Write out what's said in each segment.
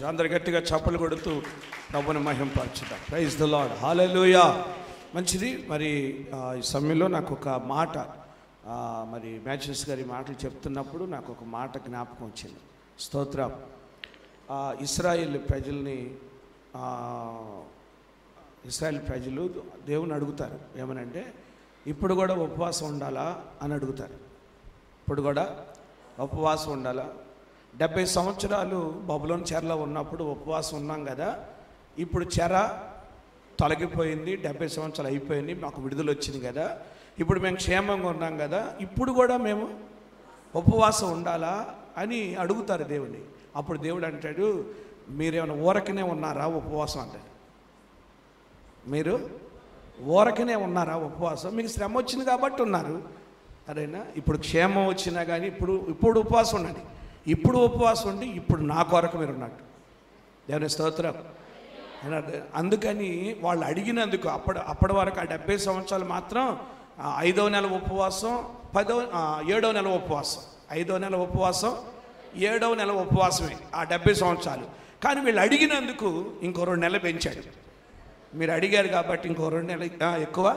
అందరు గట్టిగా చప్పలు కొడుతూ ప్రభుని మహింపరచుదాం. ప్రైజ్ ది లార్డ్, హల్లెలూయా. మంచిది. మరి ఈ సమయంలో నాకు ఒక మాట, మరి మ్యాచెస్ గారి మాటలు చెప్తున్నప్పుడు నాకు ఒక మాట జ్ఞాపకం వచ్చింది. స్తోత్రం. ఇస్రాయేల్ ప్రజలు దేవుని అడుగుతారు ఏమనంటే, ఇప్పుడు కూడా ఉపవాసం ఉండాలా అని అడుగుతారు. ఇప్పుడు కూడా ఉపవాసం ఉండాలా? 70 సంవత్సరాలు బబులోను చెరలో ఉన్నప్పుడు ఉపవాసం ఉన్నాం కదా, ఇప్పుడు చెర తొలగిపోయింది, 70 సంవత్సరాలు అయిపోయింది, మాకు విడుదల వచ్చింది కదా, ఇప్పుడు మేము క్షేమంగా ఉన్నాం కదా, ఇప్పుడు కూడా మేము ఉపవాసం ఉండాలా అని అడుగుతారు దేవుని. అప్పుడు దేవుడు అంటాడు, మీరేమైనా ఊరకనే ఉన్నారా ఉపవాసం అంటాడు. మీరు ఊరకనే ఉన్నారా ఉపవాసం? మీకు శ్రమ వచ్చింది కాబట్టి ఉన్నారు, అదేనా? ఇప్పుడు క్షేమం వచ్చినా కానీ ఇప్పుడు ఉపవాసం ఉండండి. ఇప్పుడు ఉపవాసం ఉండి ఇప్పుడు నా కొరకు మీరు ఉన్నట్టు. దేవుని స్తోత్రం. అందుకని వాళ్ళు అడిగినందుకు అప్పటి వరకు ఆ 70 సంవత్సరాలు మాత్రం 5వ నెల ఉపవాసం, 7వ నెల ఉపవాసం, 5వ నెల ఉపవాసం, 7వ నెల ఉపవాసమే ఆ 70 సంవత్సరాలు. కానీ వీళ్ళు అడిగినందుకు ఇంకో 2 నెలలు పెంచాడు. మీరు అడిగారు కాబట్టి ఇంకో 2 నెలలు ఎక్కువ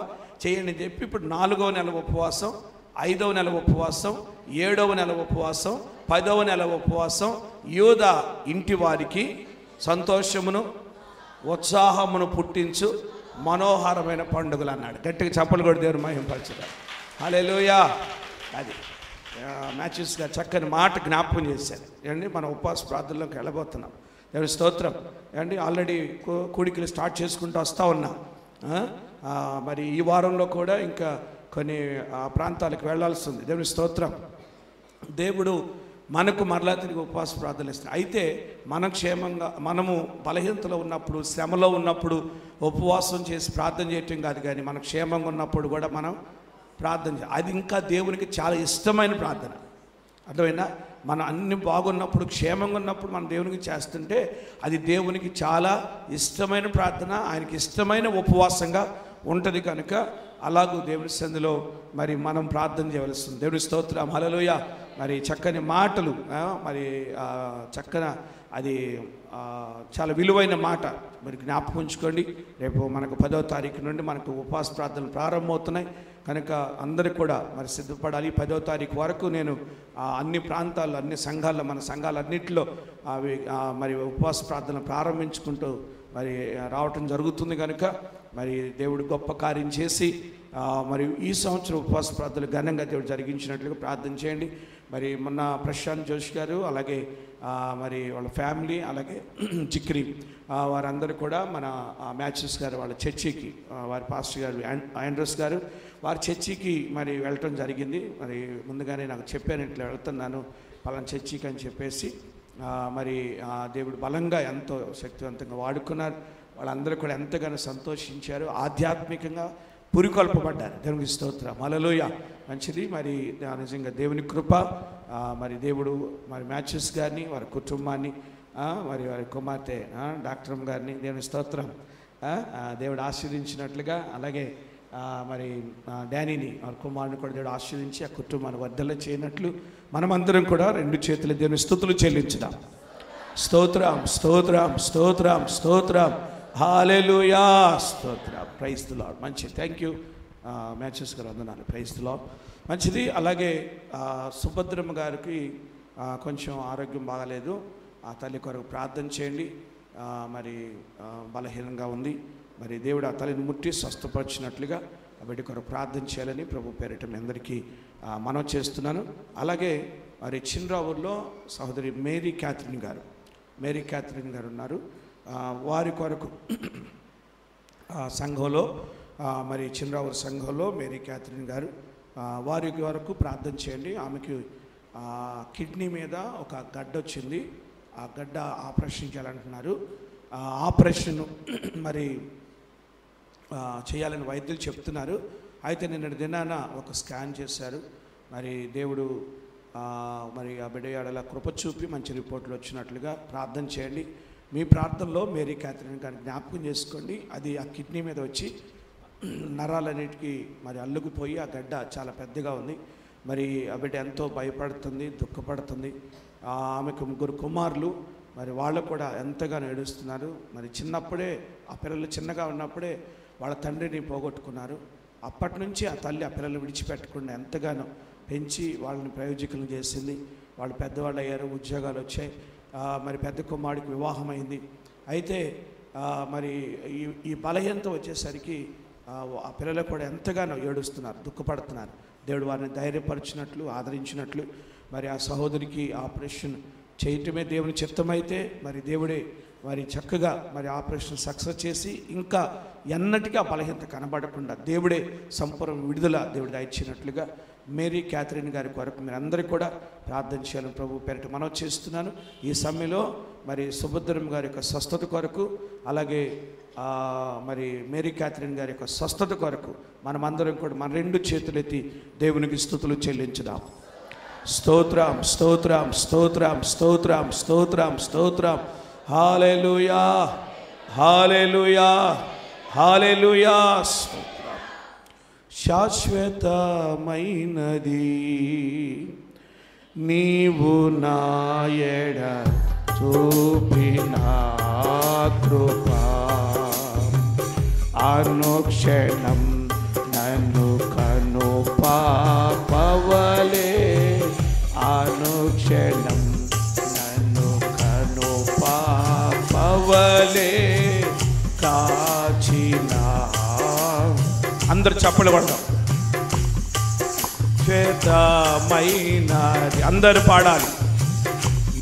చేయండి అని చెప్పి ఇప్పుడు 4వ నెల ఉపవాసం, 5వ నెల ఉపవాసం, 7వ నెల ఉపవాసం, 10వ నెల ఉపవాసం, యూదా ఇంటి వారికి సంతోషమును ఉత్సాహమును పుట్టించు మనోహరమైన పండుగలు అన్నాడు. గట్టిగా చప్పలు కొట్టి దేవుని మహింపరచుదాం. హల్లెలూయా. అది మ్యాచెస్ గారు చక్కని మాట జ్ఞాపకం చేశారు. ఏమండి, మన ఉపవాస ప్రార్థనలోకి వెళ్ళబోతున్నాం. దేవుని స్తోత్రం. ఏమండి, ఆల్రెడీ కూడికలు స్టార్ట్ చేసుకుంటూ వస్తూ ఉన్నాం. మరి ఈ వారంలో కూడా ఇంకా కొన్ని ప్రాంతాలకు వెళ్ళాల్సి ఉంది. దేవుని స్తోత్రం. దేవుడు మనకు మరలా తిరిగి ఉపవాస ప్రార్థనలు ఇస్తాడు. అయితే మనం క్షేమంగా, మనము బలహీనతలో ఉన్నప్పుడు, శ్రమలో ఉన్నప్పుడు ఉపవాసం చేసి ప్రార్థన చేయటం కాదు, కానీ మనం క్షేమంగా ఉన్నప్పుడు కూడా మనం ప్రార్థన చేయాలి. అది ఇంకా దేవునికి చాలా ఇష్టమైన ప్రార్థన. అర్థమైనా? మనం అన్ని బాగున్నప్పుడు, క్షేమంగా ఉన్నప్పుడు మనం దేవునికి చేస్తుంటే అది దేవునికి చాలా ఇష్టమైన ప్రార్థన, ఆయనకి ఇష్టమైన ఉపవాసంగా ఉంటుంది. కనుక అలాగూ దేవుని సన్నిధిలో మరి మనం ప్రార్థన చేయవలసింది. దేవుని స్తోత్రం. హల్లెలూయా. మరి చక్కని మాటలు, మరి చక్కన అది చాలా విలువైన మాట. మరి జ్ఞాపకం ఉంచుకోండి. రేపు మనకు 10వ తారీఖు నుండి మనకు ఉపవాస ప్రార్థనలు ప్రారంభమవుతున్నాయి. కనుక అందరూ కూడా మరి సిద్ధపడాలి. 10వ తారీఖు వరకు నేను అన్ని ప్రాంతాల్లో, అన్ని సంఘాల్లో, మన సంఘాలన్నింటిలో అవి మరి ఉపవాస ప్రార్థన ప్రారంభించుకుంటూ మరి రావటం జరుగుతుంది. కనుక మరి దేవుడు గొప్ప కార్యం చేసి మరి ఈ సంవత్సరం ఉపవాస ప్రార్థనలు ఘనంగా దేవుడు జరిగించినట్లుగా ప్రార్థన చేయండి. మరి మొన్న ప్రశాంత్ జోషి గారు, అలాగే మరి వాళ్ళ ఫ్యామిలీ, అలాగే చిక్రి వారందరూ కూడా మన మ్యాచెస్ గారు వాళ్ళ చర్చికి, వారి పాస్టర్ గారు ఆండ్రస్ గారు వారి చర్చికి మరి వెళ్ళటం జరిగింది. మరి ముందుగానే నాకు చెప్పాను, ఇట్లా వెళ్తున్నాను పలానా చర్చికి అని చెప్పేసి. మరి దేవుడు బలంగా ఎంతో శక్తివంతంగా వాడుకున్నారు. వాళ్ళందరూ కూడా ఎంతగానో సంతోషించారు, ఆధ్యాత్మికంగా పురికొల్పబడ్డారు. దేవునికి స్తోత్రం. హల్లెలూయా. మంచిది. మరి నిజంగా దేవుని కృప, మరి దేవుడు మరి మ్యాచెస్ గారిని, వారి కుటుంబాన్ని, మరి వారి కుమార్తె డాక్టర్ గారిని, దేవుని స్తోత్రం, దేవుడు ఆశీర్వదించినట్లుగా, అలాగే మరి డానీని, వారి కుమారుని కూడా దేవుడు ఆశీర్వదించి ఆ కుటుంబాన్ని వర్ధల చేయనట్లు మనమందరం కూడా 2 చేతుల దేవుని స్తుతులు చెల్లించుదాం. స్తోత్రం, స్తోత్రం, స్తోత్రం, స్తోత్రం. హల్లెలూయా. స్తోత్రం. Praise the Lord. మంచిది. థ్యాంక్ యూ మ్యాచెస్ గారు, వందనాలు. Praise the Lord. మంచిది. అలాగే సుభద్రమ్మ గారికి కొంచెం ఆరోగ్యం బాగాలేదు. ఆ తల్లి కొరకు ప్రార్థన చేయండి. మరి బలహీనంగా ఉంది. మరి దేవుడు ఆ తల్లిని ముట్టి స్వస్థపరిచినట్లుగా ఆ బిడ్డ కొరకు ప్రార్థన చేయాలని ప్రభు పేరిట మీ అందరికీ మనవి చేస్తున్నాను. అలాగే మరి చిన్రావూరులో సహోదరి మేరీ క్యాథరిన్ గారు ఉన్నారు. వారి కొరకు సంఘంలో, మరి చిన్రావూరు సంఘంలో మేరీ క్యాథరిన్ గారు, వారి వరకు ప్రార్థన చేయండి. ఆమెకి కిడ్నీ మీద ఒక గడ్డ వచ్చింది. ఆ గడ్డ ఆపరేషన్ చేయాలంటున్నారు. ఆపరేషన్ మరి చేయాలని వైద్యులు చెప్తున్నారు. అయితే నిన్న దినాన ఒక స్కాన్ చేశారు. మరి దేవుడు మరి ఆ బిడ్డ ఎడల కృప చూపి మంచి రిపోర్ట్లు వచ్చినట్లుగా ప్రార్థన చేయండి. మీ ప్రార్థనలో మేరీ క్యాథరిన్ గారిని జ్ఞాపకం చేసుకోండి. అది ఆ కిడ్నీ మీద వచ్చి నరాలన్నిటికీ మరి అల్లుకుపోయి ఆ గడ్డ చాలా పెద్దగా ఉంది. మరి ఆ బిడ్డ ఎంతో భయపడుతుంది, దుఃఖపడుతుంది. ఆమెకు 3 కుమారులు. మరి వాళ్ళు కూడా ఎంతగానో ఏడుస్తున్నారు. మరి చిన్నప్పుడే ఆ పిల్లలు చిన్నగా ఉన్నప్పుడే వాళ్ళ తండ్రిని పోగొట్టుకున్నారు. అప్పటి నుంచి ఆ తల్లి ఆ పిల్లలు విడిచిపెట్టకుండా ఎంతగానో పెంచి వాళ్ళని ప్రయోజకులను చేసింది. వాళ్ళు పెద్దవాళ్ళు అయ్యారు, ఉద్యోగాలు వచ్చాయి. మరి పెద్ద కుమారుడికి వివాహం అయింది. అయితే మరి ఈ బలహీనత వచ్చేసరికి ఆ పిల్లలు కూడా ఎంతగానో ఏడుస్తున్నారు, దుఃఖపడుతున్నారు. దేవుడు వారిని ధైర్యపరిచినట్లు, ఆదరించినట్లు మరి ఆ సహోదరికి ఆపరేషన్ చేయటమే దేవుని చిత్తమైతే మరి దేవుడే మరి చక్కగా మరి ఆపరేషన్ సక్సెస్ చేసి ఇంకా ఎన్నటికీ ఆ బలహీనత కనబడకుండా దేవుడే సంపూర్ణ విడుదల దేవుడు దయచినట్లుగా మేరీ క్యాథరిన్ గారి కొరకు మీరు అందరికీ కూడా ప్రార్థన చేయాలని ప్రభు పేరిట మనవి చేస్తున్నాను. ఈ సమయంలో మరి సుభద్రం గారి యొక్క స్వస్థత కొరకు, అలాగే మరి మేరీ క్యాథరిన్ గారి యొక్క స్వస్థత కొరకు మనమందరం కూడా మన రెండు చేతులెత్తి దేవునికి స్తుతులు చెల్లించుదాం. స్తోత్రం, స్తోత్రం, స్తోత్రం, స్తోత్రం, స్తోత్రం, స్తోత్రం. హల్లెలూయా, హల్లెలూయా, హల్లెలూయా. శాశ్వతమైనది నీవు నా ఎడ చూపిన కృపా, అనుక్షణం నన్ను కను పాపవలే, అనుక్షణం నన్ను కను పాపవలే కాచిన. అందరు చప్పలు పడదాం. శ్వేతమైనది అందరు పాడాలి.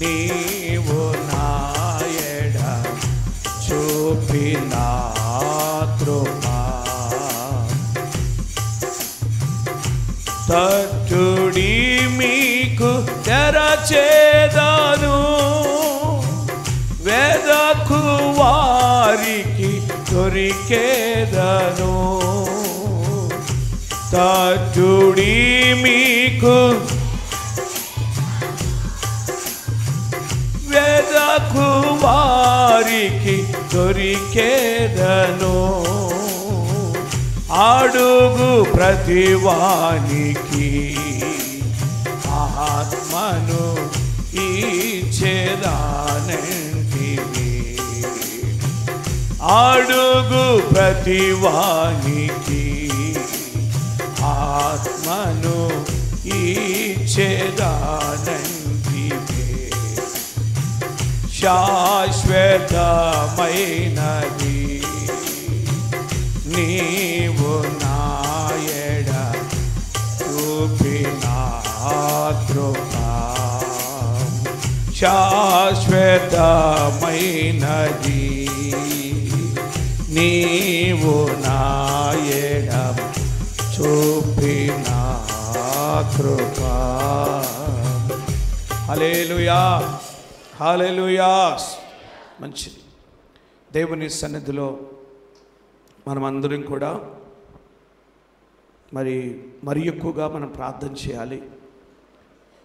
నీవు నా ఎడ చూపిన కృపా, తట్టుడి మీకు తెరచేదాను, వేదకు వారికి దొరికేదను. తట్టుడి మీకు వేదకు వారికి దొరికేదను. అడుగు ప్రతివానికి ఆత్మను ఇచ్చేదానంటివి, అడుగు ప్రతివానికి ఆత్మను ఇచ్చేదానంటివి. శాశ్వతమైనది నీవు నా ఎడ చూపిన కృపా, శాశ్వతమైనది నీవు నా ఎడ చూపిన కృపా. హల్లెలూయా, హల్లెలూయా. మంచిది. దేవుని సన్నిధిలో మనమందరం కూడా మరి ఎక్కువగా మనం ప్రార్థన చేయాలి.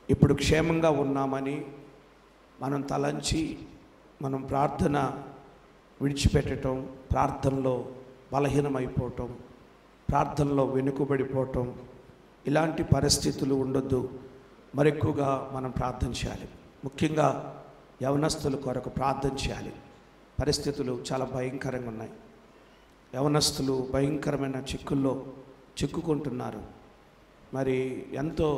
ఇప్పుడు క్షేమంగా ఉన్నామని మనం తలంచి మనం ప్రార్థన విడిచిపెట్టడం, ప్రార్థనలో బలహీనమైపోవటం, ప్రార్థనలో వెనుకబడిపోవటం, ఇలాంటి పరిస్థితులు ఉండొద్దు. మరెక్కువగా మనం ప్రార్థన చేయాలి. ముఖ్యంగా యవనస్తుల కొరకు ప్రార్థన చేయాలి. పరిస్థితులు చాలా భయంకరంగా ఉన్నాయి. యవనస్తులు భయంకరమైన చిక్కుల్లో చిక్కుకుంటున్నారు. మరి ఎంతో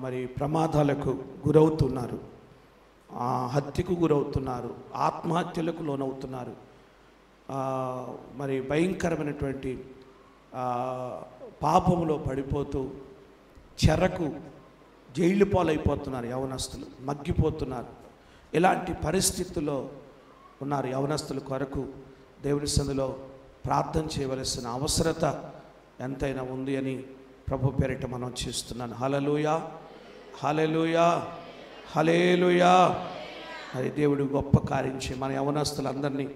మరి ప్రమాదాలకు గురవుతున్నారు, హత్యకు గురవుతున్నారు, ఆత్మహత్యలకు లోనవుతున్నారు. మరి భయంకరమైనటువంటి పాపములో పడిపోతూ చెరకు జైలు పాలైపోతున్నారు. యవనస్తులు మగ్గిపోతున్నారు. ఇలాంటి పరిస్థితుల్లో ఉన్నారు. యవనస్తుల కొరకు దేవుని సన్నిధిలో ప్రార్థన చేయవలసిన అవసరత ఎంతైనా ఉంది అని ప్రభు పేరిట మనం చేస్తున్నాను. హల్లెలూయా, హల్లెలూయా, హల్లెలూయా. మరి దేవుడు గొప్ప కార్యం చేయ మన యవనస్తులందరినీ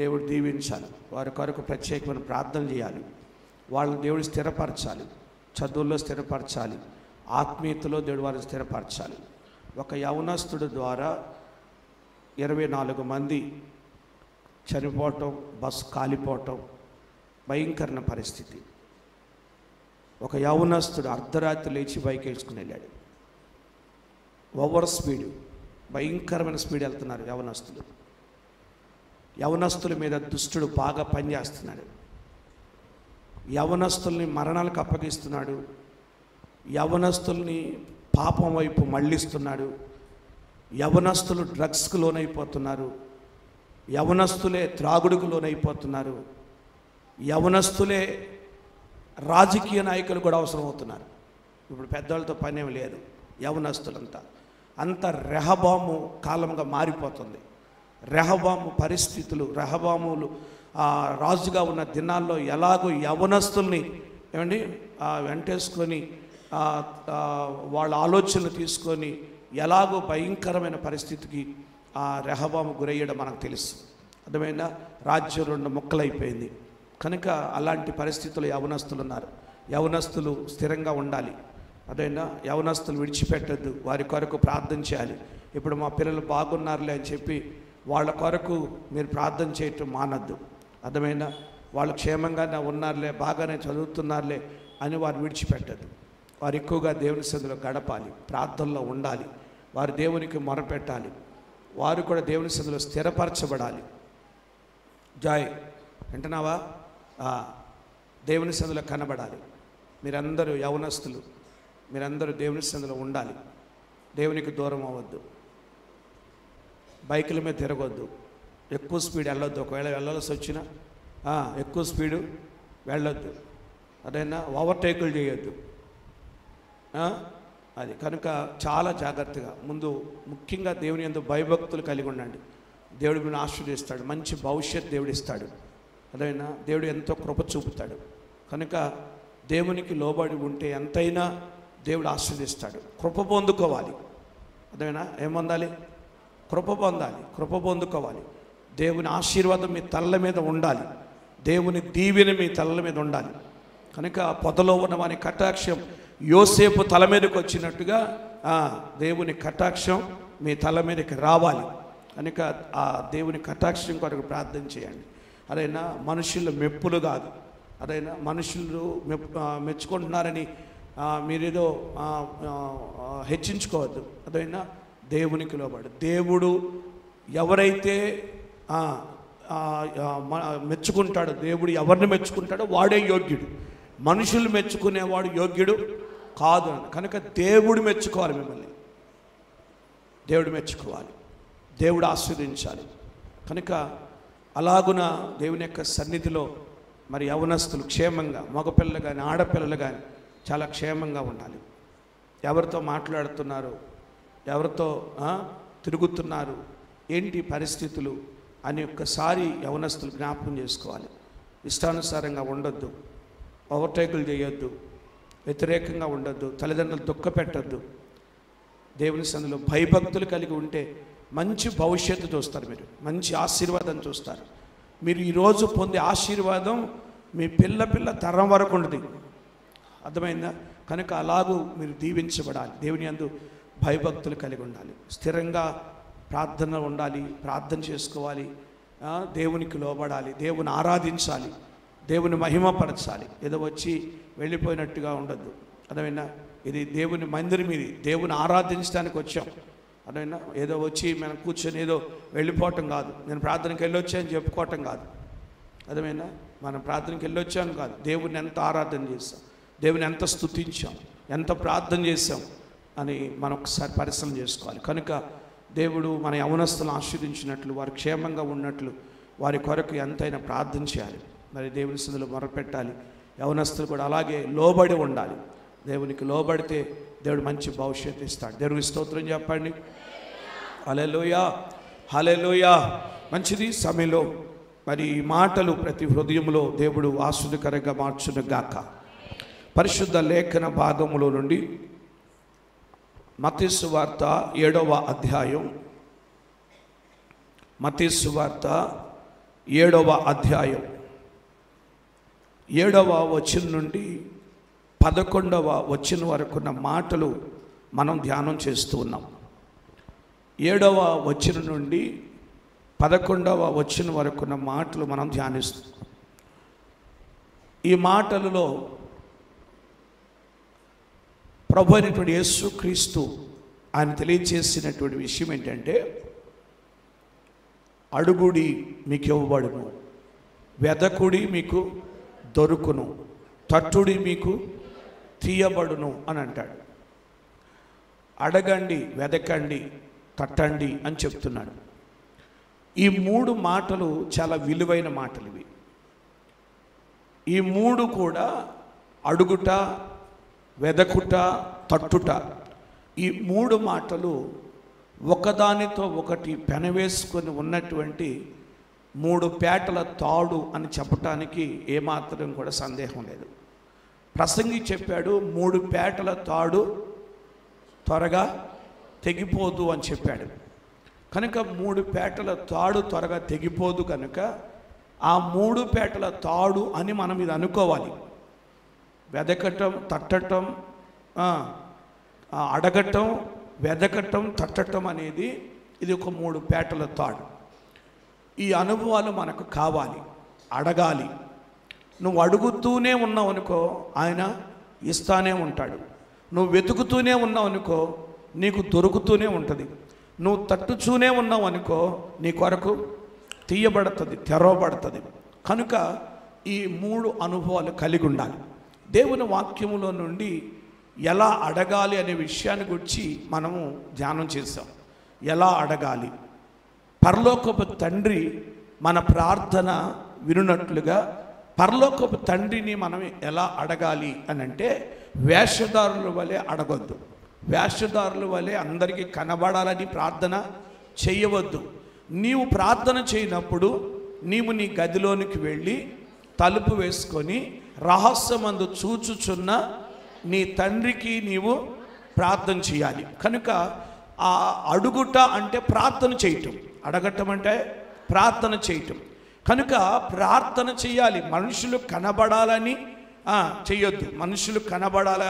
దేవుడు దీవించాలి. వారి కొరకు ప్రత్యేకమైన ప్రార్థన చేయాలి. వాళ్ళని దేవుడు స్థిరపరచాలి, చదువుల్లో స్థిరపరచాలి, ఆత్మీయతలో దేవుడు వారిని స్థిరపరచాలి. ఒక యవనస్తుడు ద్వారా 24 మంది చనిపోవటం, బస్సు కాలిపోవటం భయంకరమైన పరిస్థితి. ఒక యవనస్తుడు అర్ధరాత్రి లేచి బైక్ వేసుకుని వెళ్ళాడు. ఓవర్ స్పీడ్, భయంకరమైన స్పీడ్ వెళ్తున్నారు యవనస్తులు. యవనస్తుల మీద దుష్టుడు బాగా పనిచేస్తున్నాడు. యవనస్తుల్ని మరణాలకు అప్పగిస్తున్నాడు. యవనస్తుల్ని పాపం వైపు మళ్ళిస్తున్నాడు. యవనస్తులు డ్రగ్స్కు లోనైపోతున్నారు. యవనస్తులే త్రాగుడుకు లోనైపోతున్నారు. యవనస్తులే రాజకీయ నాయకులు కూడా అవసరం అవుతున్నారు. ఇప్పుడు పెద్దవాళ్ళతో పనేమి లేదు, యవనస్తులంతా అంత రెహబాము కాలంగా మారిపోతుంది. రెహబాము పరిస్థితులు, రెహబాములు రాజుగా ఉన్న దినాల్లో ఎలాగో యవనస్తుల్ని ఏమండి వెంటేసుకొని వాళ్ళ ఆలోచనలు తీసుకొని ఎలాగో భయంకరమైన పరిస్థితికి రెహబాము గురయ్యడం మనకు తెలుసు. అర్థమైన రాజ్యం 2 ముక్కలైపోయింది. కనుక అలాంటి పరిస్థితుల్లో యవనస్తులు ఉన్నారు. యవనస్తులు స్థిరంగా ఉండాలి. అదైనా యవనస్తులు విడిచిపెట్టద్దు, వారి కొరకు ప్రార్థన చేయాలి. ఇప్పుడు మా పిల్లలు బాగున్నారులే అని చెప్పి వాళ్ళ కొరకు మీరు ప్రార్థన చేయటం మానద్దు. అర్థమైన వాళ్ళు క్షేమంగానే ఉన్నారులే, బాగానే చదువుతున్నారులే అని వారు విడిచిపెట్టద్దు. వారు ఎక్కువగా దేవుని సన్నిధిలో గడపాలి, ప్రార్థనలో ఉండాలి, వారు దేవునికి మొరపెట్టాలి, వారు కూడా దేవుని సన్నిధిలో స్థిరపరచబడాలి. జాయ్ వింటున్నావా? దేవుని సన్నిధిలో కనబడాలి. మీరందరూ యవనస్తులు, మీరందరూ దేవుని సన్నిధిలో ఉండాలి. దేవునికి దూరం అవ్వద్దు, బైకుల మీద తిరగొద్దు, ఎక్కువ స్పీడ్ వెళ్ళొద్దు. ఒకవేళ వెళ్ళాల్సి వచ్చినా ఎక్కువ స్పీడు వెళ్ళొద్దు. అదైనా ఓవర్టేకులు చేయొద్దు. అది కనుక చాలా జాగ్రత్తగా ముందు ముఖ్యంగా దేవుని యందు భయభక్తులు కలిగి ఉండండి. దేవుడు మిమ్మల్ని ఆశీర్వదిస్తాడు, మంచి భవిష్యత్ దేవుడు ఇస్తాడు. అదైనా దేవుడు ఎంతో కృప చూపుతాడు. కనుక దేవునికి లోబడి ఉంటే ఎంతైనా దేవుడు ఆశీర్వదిస్తాడు. కృప పొందుకోవాలి. అదైనా ఏం పొందాలి? కృప పొందాలి, కృప పొందుకోవాలి. దేవుని ఆశీర్వాదం మీ తలల మీద ఉండాలి, దేవుని దీవెన మీ తలల మీద ఉండాలి. కనుక పొదలో ఉన్న వాని కటాక్షం యోసేపు తల మీదకి వచ్చినట్టుగా దేవుని కటాక్షం మీ తల మీదకి రావాలి. కనుక ఆ దేవుని కటాక్షం కొరకు ప్రార్థన చేయండి. అదైనా మనుషుల మెప్పులు కాదు, అదైనా మనుషులు మెచ్చుకుంటున్నారని మీరేదో హెచ్చించుకోవద్దు. అదైనా దేవునికి లోబడు. దేవుడు ఎవరైతే మెచ్చుకుంటాడో, దేవుడు ఎవరిని మెచ్చుకుంటాడో వాడే యోగ్యుడు. మనుషులు మెచ్చుకునేవాడు యోగ్యుడు కాదు. కనుక దేవుడు మెచ్చుకోవాలి, మిమ్మల్ని దేవుడు మెచ్చుకోవాలి, దేవుడు ఆస్వాదించాలి. కనుక అలాగున దేవుని యొక్క సన్నిధిలో మరి యవనస్తులు క్షేమంగా, మగపిల్లలు కానీ ఆడపిల్లలు కానీ చాలా క్షేమంగా ఉండాలి. ఎవరితో మాట్లాడుతున్నారు, ఎవరితో తిరుగుతున్నారు, ఏంటి పరిస్థితులు అని ఒక్కసారి యవనస్తులు జ్ఞాపకం చేసుకోవాలి. ఇష్టానుసారంగా ఉండొద్దు, ఓవర్టేకులు చేయొద్దు, వ్యతిరేకంగా ఉండొద్దు, తల్లిదండ్రులు దుఃఖ పెట్టద్దు. దేవుని సన్నిధిలో భయభక్తులు కలిగి ఉంటే మంచి భవిష్యత్తు చూస్తారు, మీరు మంచి ఆశీర్వాదం చూస్తారు. మీరు ఈరోజు పొందే ఆశీర్వాదం మీ పిల్ల తరం వరకు ఉండదు. అర్థమైందా? కనుక అలాగూ మీరు దీవించబడాలి. దేవుని యందు భయభక్తులు కలిగి ఉండాలి, స్థిరంగా ప్రార్థన ఉండాలి, ప్రార్థన చేసుకోవాలి, దేవునికి లోబడాలి, దేవుని ఆరాధించాలి, దేవుని మహిమపరచాలి. ఏదో వచ్చి వెళ్ళిపోయినట్టుగా ఉండద్దు. అదైనా ఇది దేవుని మందిరం, ఇది దేవుని ఆరాధించడానికి వచ్చాం. అదైనా ఏదో వచ్చి మనం కూర్చొని ఏదో వెళ్ళిపోవటం కాదు, నేను ప్రార్థనకి వెళ్ళొచ్చాను చెప్పుకోవటం కాదు. అదైనా మనం ప్రార్థనకి వెళ్ళొచ్చాను కాదు, దేవుని ఎంత ఆరాధన చేస్తాం, దేవుని ఎంత స్తుతించాం, ఎంత ప్రార్థన చేశాం అని మనం ఒకసారి పరిశ్రమ చేసుకోవాలి. కనుక దేవుడు మన యవనస్తులను ఆశీర్వదించినట్లు, వారు క్షేమంగా ఉన్నట్లు వారి కొరకు ఎంతైనా ప్రార్థన చేయాలి. మరి దేవుని సన్నిధిలో మొరపెట్టాలి. యవనస్తులు కూడా అలాగే లోబడి ఉండాలి. దేవునికి లోబడితే దేవుడు మంచి భవిష్యత్తు ఇస్తాడు. దేవునికి స్తోత్రం చెప్పండి. హల్లెలూయా, హల్లెలూయా. మంచిది. సమయంలో మరి ఈ మాటలు ప్రతి హృదయంలో దేవుడు ఆస్వాదకరంగా మార్చునుగాక. పరిశుద్ధ లేఖన భాగములో నుండి మత్తయి సువార్త 7వ అధ్యాయం, మత్తయి సువార్త 7వ అధ్యాయం 7వ వచనం నుండి 11వ వచనం వరకున్న మాటలు మనం ధ్యానం చేస్తూ ఉన్నాం. 7వ వచనం నుండి 11వ వచనం వరకున్న మాటలు మనం ధ్యానిస్తాం. ఈ మాటలలో ప్రభు అయినటువంటి యేసుక్రీస్తు ఆయన తెలియచేసినటువంటి విషయం ఏంటంటే, అడుగుడి మీకు ఇవ్వబడును, వెదకుడి మీకు దొరుకును, తట్టుడి మీకు తీయబడును అని అంటాడు. అడగండి, వెదకండి, తట్టండి అని చెప్తున్నాడు. ఈ 3 మాటలు చాలా విలువైన మాటలు ఇవి. ఈ 3 కూడా అడుగుట, వెదకుట, తట్టుట, ఈ 3 మాటలు ఒకదానితో ఒకటి పెనవేసుకొని ఉన్నటువంటి 3 పేటల తాడు అని చెప్పటానికి ఏమాత్రం కూడా సందేహం లేదు. ప్రసంగి చెప్పాడు, 3 పేటల తాడు త్వరగా తెగిపోదు అని చెప్పాడు. కనుక 3 పేటల తాడు త్వరగా తెగిపోదు కనుక ఆ 3 పేటల తాడు అని మనం ఇది అనుకోవాలి. వెదకటం, తట్టటం, అడగటం, వెదకటం, తట్టటం అనేది ఇది ఒక 3 పేటల తాడు. ఈ అనుభవాలు మనకు కావాలి, అడగాలి. నువ్వు అడుగుతూనే ఉన్నావు అనుకో, ఆయన ఇస్తానే ఉంటాడు. నువ్వు వెతుకుతూనే ఉన్నావు అనుకో, నీకు దొరుకుతూనే ఉంటుంది. నువ్వు తట్టుతూనే ఉన్నావు అనుకో, నీ కొరకు తీయబడుతుంది, తెరవబడుతుంది. కనుక ఈ 3 అనుభవాలు కలిగి ఉండాలి. దేవుని వాక్యములో నుండి ఎలా అడగాలి అనే విషయాన్ని గురించి మనము ధ్యానం చేసాం. ఎలా అడగాలి? పరలోకపు తండ్రి మన ప్రార్థన వినున్నట్లుగా పరలోకపు తండ్రిని మనం ఎలా అడగాలి అని అంటే, వేషధారుల వలె అడగొద్దు. వేషధారుల వలె అందరికీ కనబడాలని ప్రార్థన చేయవద్దు. నీవు ప్రార్థన చేయనప్పుడు నీవు నీ గదిలోనికి వెళ్ళి తలుపు వేసుకొని రహస్యమందు చూచుచున్న నీ తండ్రికి నీవు ప్రార్థన చేయాలి. కనుక ఆ అడుగుట అంటే ప్రార్థన చేయటం, అడగటం అంటే ప్రార్థన చేయటం. కనుక ప్రార్థన చేయాలి. మనుషులు కనబడాలని చెయ్యొద్దు. మనుషులు కనబడాల,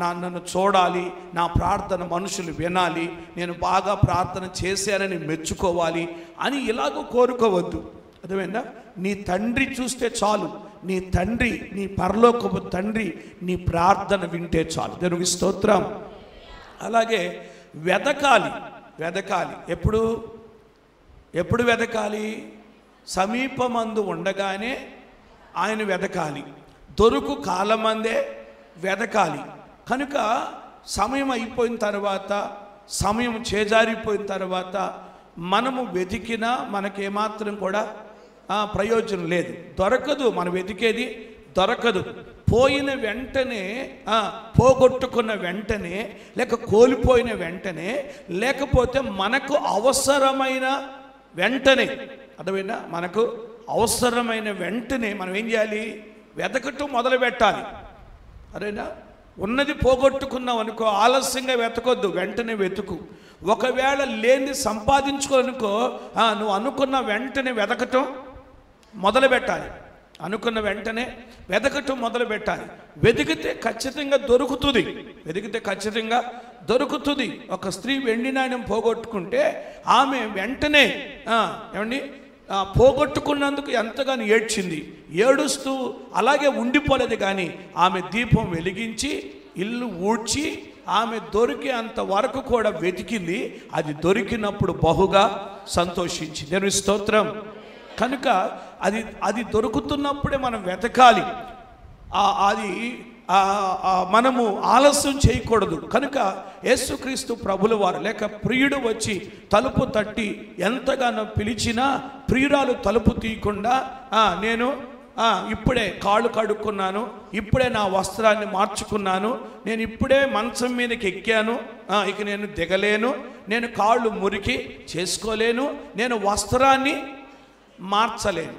నన్ను చూడాలి, నా ప్రార్థన మనుషులు వినాలి, నేను బాగా ప్రార్థన చేశానని మెచ్చుకోవాలి అని ఇలాగ కోరుకోవద్దు. అర్థమైందా? నీ తండ్రి చూస్తే చాలు. నీ తండ్రి, నీ పరలోకపు తండ్రి నీ ప్రార్థన వింటే చాలు. దేవునికి స్తోత్రం. అలాగే వెదకాలి. వెదకాలి ఎప్పుడు వెదకాలి? సమీపమందు ఉండగానే ఆయన వెదకాలి. దొరుకు కాలమందే వెదకాలి. కనుక సమయం అయిపోయిన తర్వాత, సమయం చేజారిపోయిన తర్వాత మనము వెతికినా మనకేమాత్రం కూడా ప్రయోజనం లేదు, దొరకదు. మనం వెతికేది దొరకదు. పోయిన వెంటనే, పోగొట్టుకున్న వెంటనే, లేక కోల్పోయిన వెంటనే, లేకపోతే మనకు అవసరమైన వెంటనే, అర్థమైనా, మనకు అవసరమైన వెంటనే మనం ఏం చేయాలి? వెతకటం మొదలు పెట్టాలి. అరేనా, ఉన్నది పోగొట్టుకున్నావు అనుకో, ఆలస్యంగా వెతకొద్దు, వెంటనే వెతుకు. ఒకవేళ లేనిది సంపాదించుకోనుకో, నువ్వు అనుకున్న వెంటనే వెతకటం మొదలు పెట్టాలి. అనుకున్న వెంటనే వెతకటం మొదలు పెట్టాలి. వెతికితే ఖచ్చితంగా దొరుకుతుంది. వెతికితే ఖచ్చితంగా దొరుకుతుంది. ఒక స్త్రీ వెండి నాణ్యం పోగొట్టుకుంటే ఆమె వెంటనే ఏమండి పోగొట్టుకున్నందుకు ఎంతగానో ఏడ్చింది. ఏడుస్తూ అలాగే ఉండిపోలేదు, కానీ ఆమె దీపం వెలిగించి ఇల్లు ఊడ్చి ఆమె దొరికేంత వరకు కూడా వెతికింది. అది దొరికినప్పుడు బహుగా సంతోషించింది. దేవుని స్తోత్రం. కనుక అది దొరుకుతున్నప్పుడే మనం వెతకాలి. అది మనము ఆలస్యం చేయకూడదు. కనుక యేసుక్రీస్తు ప్రభుల వారు లేక ప్రియుడు వచ్చి తలుపు తట్టి ఎంతగానో పిలిచినా ప్రియురాలు తలుపు తీయకుండా, నేను ఇప్పుడే కాళ్ళు కడుక్కున్నాను, ఇప్పుడే నా వస్త్రాన్ని మార్చుకున్నాను, నేను ఇప్పుడే మంచం మీదకి ఎక్కాను, ఇక నేను దిగలేను, నేను కాళ్ళు మురికి చేసుకోలేను, నేను వస్త్రాన్ని మార్చలేను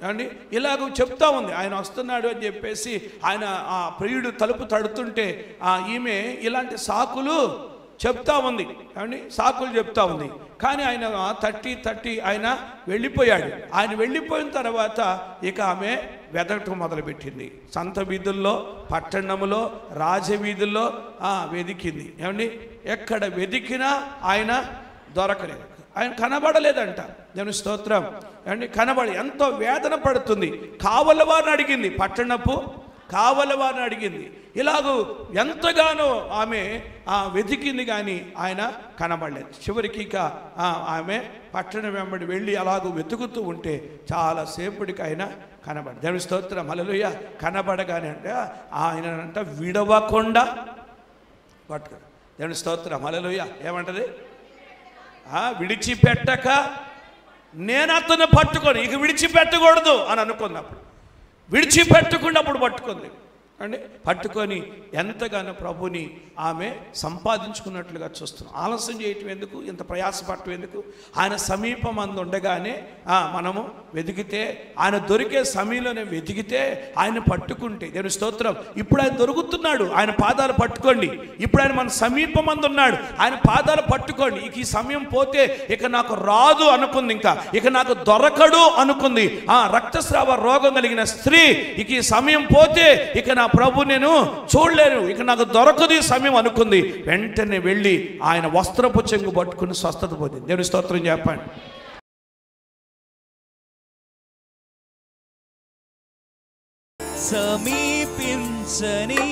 అండి, ఇలాగ చెప్తా ఉంది. ఆయన వస్తున్నాడు అని చెప్పేసి ఆయన ఆ ప్రియుడు తలుపు తడుతుంటే ఈమె ఇలాంటి సాకులు చెప్తా ఉంది అండి, సాకులు చెప్తా ఉంది. కానీ ఆయన తట్టి ఆయన వెళ్ళిపోయాడు. ఆయన వెళ్ళిపోయిన తర్వాత ఇక ఆమె వెతకటం మొదలుపెట్టింది. సంత వీధుల్లో, పట్టణంలో, రాజవీధుల్లో వెతికింది. ఏమండి, ఎక్కడ వెతికినా ఆయన దొరకలేదు, ఆయన కనబడలేదంట. దేవుని స్తోత్రం. అండి, కనబడి ఎంతో వేదన పడుతుంది. కావల వారిని అడిగింది, పట్టణపు కావలవాని అడిగింది. ఇలాగూ ఎంతగానో ఆమె వెతికింది, కానీ ఆయన కనబడలేదు. చివరికి ఇక ఆమె పట్టణం వెంబడి వెళ్ళి అలాగూ వెతుకుతూ ఉంటే చాలాసేపటికి ఆయన కనబడి, దేవుని స్తోత్రం హల్లెలూయా. కనబడగానే అంటే ఆయన అంట విడవకుండా పట్టుకు, దేవుని స్తోత్రం హల్లెలూయా. ఏమంటది? విడిచిపెట్టక నేను అతను పట్టుకొని, ఇక విడిచిపెట్టకూడదు అని అనుకున్నప్పుడు, విడిచిపెట్టుకున్నప్పుడు పట్టుకుంది అండి. పట్టుకొని ఎంతగానో ప్రభుని ఆమె సంపాదించుకున్నట్లుగా చూస్తున్నాం. ఆలస్యం చేయటం ఎందుకు, ఇంత ప్రయాసపడటం ఎందుకు? ఆయన సమీపం అందు ఉండగానే మనము వెతికితే, ఆయన దొరికే సమయంలోనే వెతికితే, ఆయన పట్టుకుంటే, దేవుని స్తోత్రం. ఇప్పుడు ఆయన దొరుకుతున్నాడు, ఆయన పాదాలు పట్టుకోండి. ఇప్పుడు ఆయన మన సమీపం అందు ఉన్నాడు, ఆయన పాదాలు పట్టుకోండి. ఇక ఈ సమయం పోతే ఇక నాకు రాదు అనుకుంది, ఇక నాకు దొరకడు అనుకుంది. రక్తస్రావ రోగం కలిగిన స్త్రీ ఇక ఈ సమయం పోతే ఇక నా ప్రభు నేను చూడలేను, ఇక నాకు దొరకదు ఈ సమయం అనుకుంది. వెంటనే వెళ్ళి ఆయన వస్త్రపు చెంగు పట్టుకుని స్వస్థత పొందింది. దేవుని స్తోత్రం చెప్పండి. సమీపించని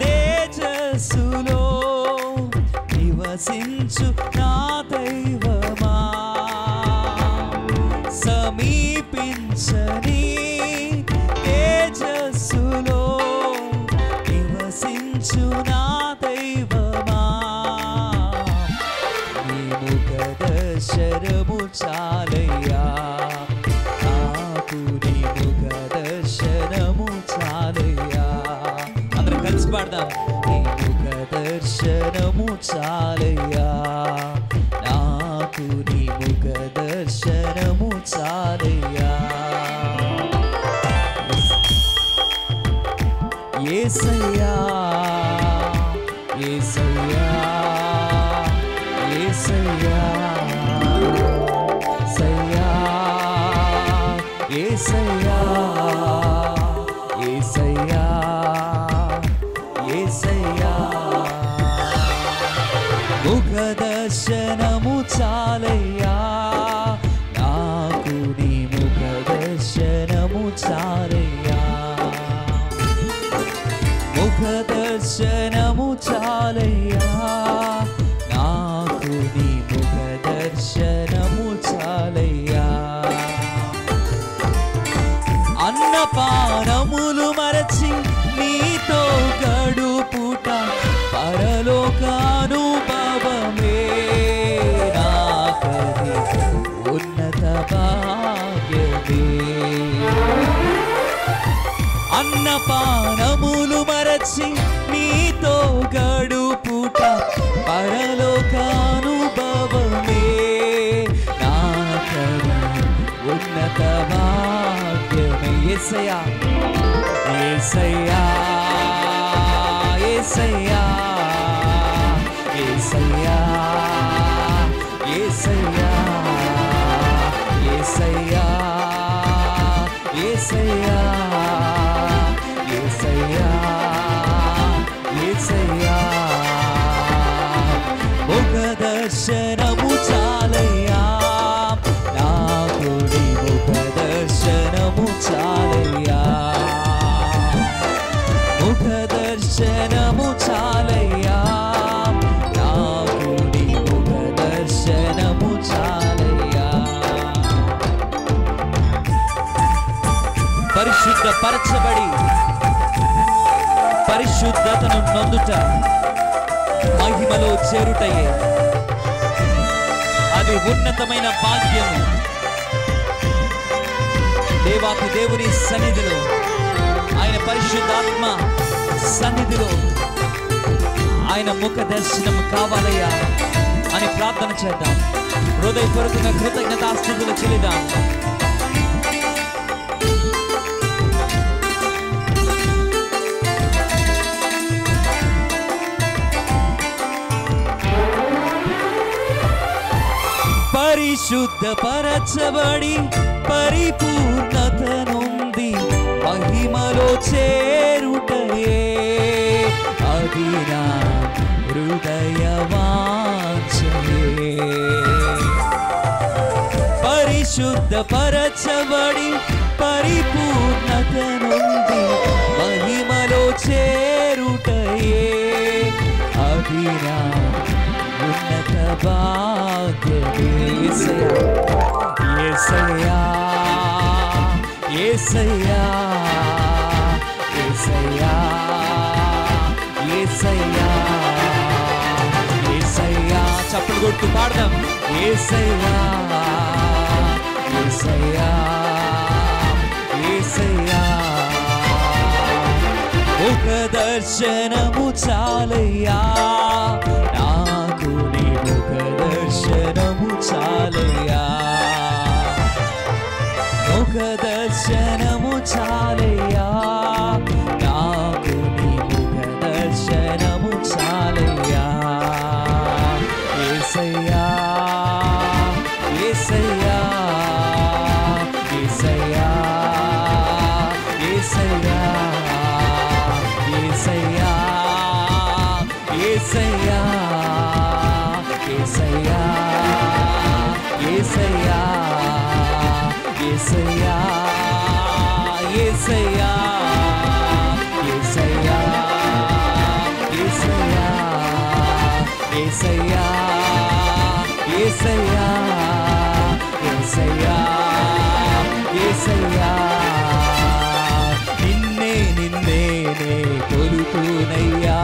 తేజస్సులో నివసించు నా దైవమా, సమీపించని తేజస్సులో నివసించు నా దైవమా, నీ ముఖ దర్శనము చాలయ్యా, నాకు నీ ముఖ దర్శనము చాలయ్యా. అందరం కలిసి పాడదాం. నీ ముఖ దర్శనము చాలయ్యా, నాకు నీ ముఖ దర్శనము చాలయ్యా. యేసయ్యా యేసయ్యా యేసయ్యా సయ్యా యేసయ్యా యేసయ్యా యేసయ్యా, ముఖ దర్శనము చాలయ్యా, నాకు నీ ముఖ దర్శనము చాలయ్యా, ముఖ దర్శనము చాలయ్యా, నాకు నీ ముఖ దర్శనము చాలయ్యా. అన్నపానములు మరచి నీతో గడుపుట పరలోకానుభవమే, నాకది ఉన్నత భాగ్యమే. అన్నపానములు మరచి నీతో గడుపుట పరలోకానుభవమే, నాకది ఉన్నత భాగ్యమే. యేసయ్యా యేసయ్యా యేసయ్యా యేసయ్యా యేసయ్యా యేసయ్యా యేసయ్యా యేసయ్యా యేసయ్యా, ముఖ దర్శనము చాలయ్యా, నాకు నీ ముఖ దర్శనము చాలయ్యా, ముఖ దర్శనము చాలయ్యా, నాకు నీ ముఖ దర్శనము చాలయ్యా. పరిశుద్ధపరచబడి పరిశుద్ధతను నొందుట మహిమలో చేరుటయే అది ఉన్నతమైన భాగ్యము. దేవాతి దేవుని సన్నిధిలో, ఆయన పరిశుద్ధాత్మ సన్నిధిలో ఆయన ముఖ దర్శనం కావాలయ్యా అని ప్రార్థన చేద్దాం. హృదయపూర్వకంగా కృతజ్ఞతాస్తుతులు చెల్లిద్దాం. పరిశుద్ధపరచబడి పరిపూర్ణత నుండి మహిమలో చేరుటయే అది నా హృదయ వాంఛయే. పరిశుద్ధపరచబడి పరిపూర్ణత నుండి చేరుటయే అది నా ఉన్నత భాగ్యమే. యేసయ్యా యేసయ్యా యేసయ్యా యేసయ్యా యేసయ్యా చప్పట్లు కొట్టు పాడదాం. యేసయ్యా యేసయ్యా యేసయ్యా ఒక దర్శనము చాలయ్యా నాకు, నీ ఒక దర్శనము చాలయ్యా, ఒక దర్శనము చాలయ్యా నాకు, నీ ఒక దర్శనము చాలయ్యా. యేసయ్యా యేసయ్యా యేసయ్యా యేసయ్యా యేసయ్యా యేసయ్యా యేసయ్యా యేసయ్యా యేసయ్యా యేసయ్యా యేసయ్యా యేసయ్యా యేసయ్యా యేసయ్యా యేసయ్యా యేసయ్యా నిన్నే నిన్నే నే కొలుతునయ్యా,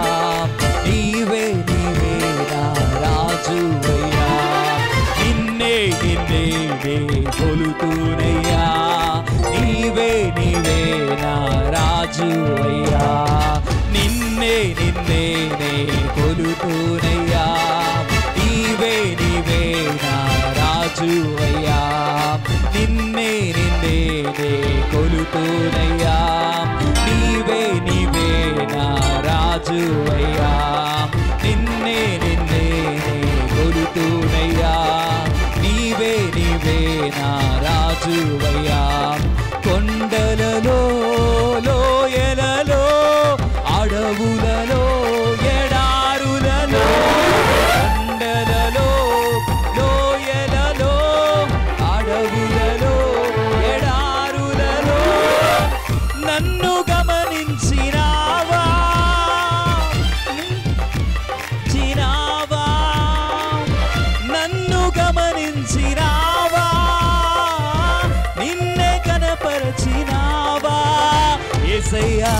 నీవే నీవే నా రాజువయ్యా. నిన్నే నిన్నే నే కొలుతునయ్యా, నీవే నీవే నా రాజువయ్యా. నిన్నే నిన్నే నే కొలుతునయ్యా, నీవే నీవే నా రాజువయ్యా. నిన్నే నిన్నే నే కొలుతునయ్యా, నీవే నీవే నా రాజువయ్యా. నిన్నే నిన్నే నే కొలుతునయ్యా, నీవే నీవే నా రాజువయ్యా. కొండలలో లోయలలో అడవులలో ఎడారులలో, కొండలలో లోయలలో అడవులలో ఎడారులలో నన్ను గమనించినావా చినావా, నన్ను గమనించినావా, నిన్నే కనపరచినావా. యేసయ్యా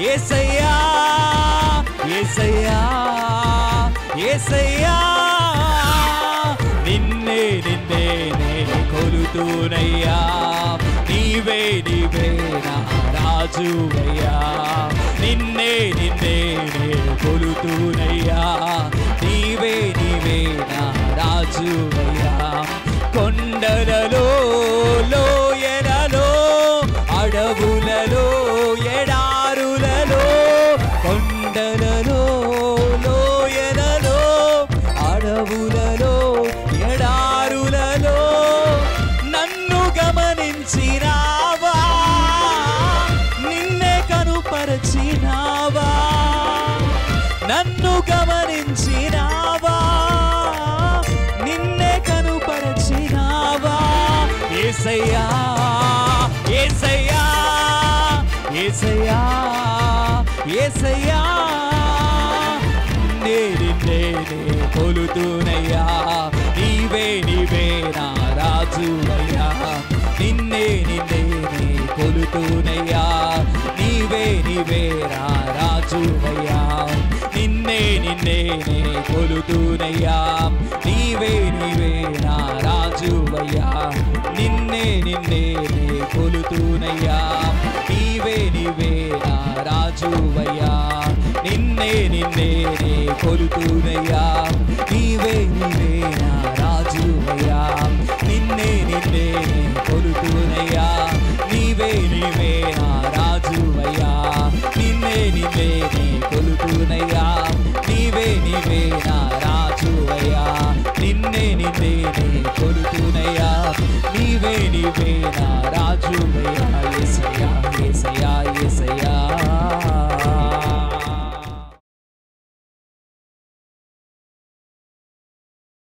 యేసయ్యా యేసయ్యా యేసయ్యా నిన్నే నిన్నే నే కొలుతునయ్యా, నీవే నీవే నా రాజువయ్యా. నిన్నే నిన్నే నే కొలుతునయ్యా, నీవే నీవే నా రాజువయ్యా. కొండలలో లోయలలో అడవులలో ఎడారులలో, కొండలలో లోయలలో అడవులలో ఎడారులలో నన్ను గమనించినావా, నిన్నే కనుపరచినావా, నన్ను గమనించినావా, నిన్నే కనుపరచినావా. యేసయ్యా యేసయ్యా యేసయ్యా యేసయ్యా నిన్నే నే కొలుతునయ్యా, నీవే నీవే నా రాజువయ్యా. నిన్నే నిన్నే నే కొలుతునయ్యా, నీవే నీవే నా రాజువయ్యా. నిన్నే నిన్నే నే కొలుతునయ్యా, నీవే నీవే నా రాజువయ్యా. నిన్నే నిన్నే నే కొలుతునయ్యా, నీవే నీవే నా రాజువయ్యా. నిన్నే నిన్నే నే కొలుతునయ్యా, నీవే నీవే నా రాజువయ్యా. నిన్నే నిన్నే నే కొలుతునయ్యా, నీవే నీవే నా రాజువయ్యా. నిన్నే నిన్నే నే కొలుతునయ్యా, నీవే నీవే నా రాజువయ్యా. నిన్నే నిన్నే నే కొలుతునయ్యా, నీవే నీవే నా రాజువయ్యా.